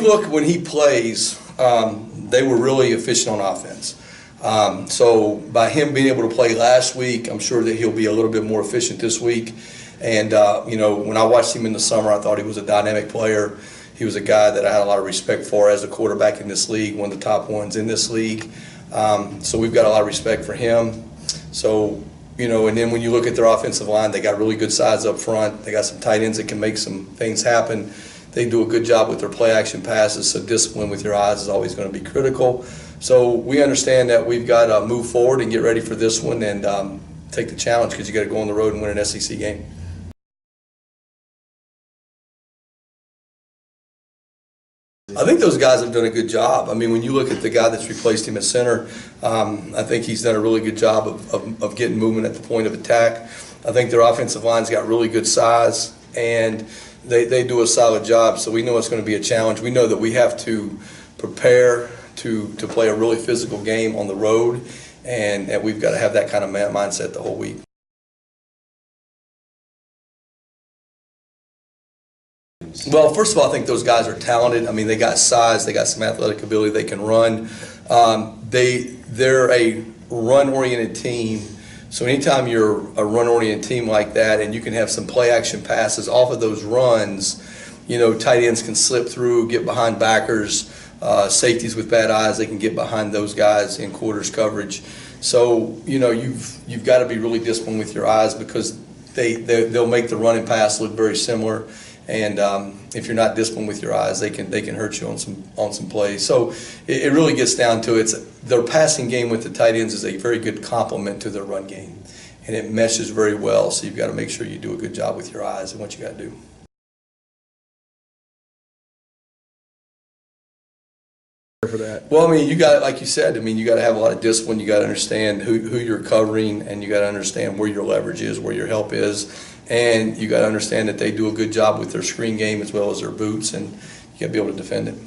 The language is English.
look when he plays, they were really efficient on offense. So by him being able to play last week, I'm sure that he'll be a little bit more efficient this week. And, you know, when I watched him in the summer, I thought he was a dynamic player. He was a guy that I had a lot of respect for as a quarterback in this league, one of the top ones in this league. So we've got a lot of respect for him. So, you know, and then when you look at their offensive line, they got really good size up front. They got some tight ends that can make some things happen. They do a good job with their play action passes, so discipline with your eyes is always going to be critical. So we understand that we've got to move forward and get ready for this one and take the challenge, because you got to go on the road and win an SEC game. I think those guys have done a good job. I mean, when you look at the guy that's replaced him at center, I think he's done a really good job of getting movement at the point of attack. I think their offensive line's got really good size, and they do a solid job. So we know it's going to be a challenge. We know that we have to prepare to play a really physical game on the road, and we've got to have that kind of mindset the whole week. Well, first of all, I think those guys are talented. I mean, they got size, they got some athletic ability, they can run. They're a run-oriented team. So anytime you're a run-oriented team like that, and you can have some play-action passes off of those runs, you know, tight ends can slip through, get behind backers, safeties with bad eyes, they can get behind those guys in quarters coverage. So, you know, you've got to be really disciplined with your eyes, because they'll make the run and pass look very similar. And if you're not disciplined with your eyes, they can hurt you on some plays. So it really gets down to their passing game with the tight ends is a very good complement to their run game, and it meshes very well. So you've got to make sure you do a good job with your eyes and what you got to do. For that. Well, I mean, you got, like you said, I mean, you got to have a lot of discipline. You got to understand who you're covering, and you got to understand where your leverage is, where your help is, and you got to understand that they do a good job with their screen game as well as their boots, and you got to be able to defend it.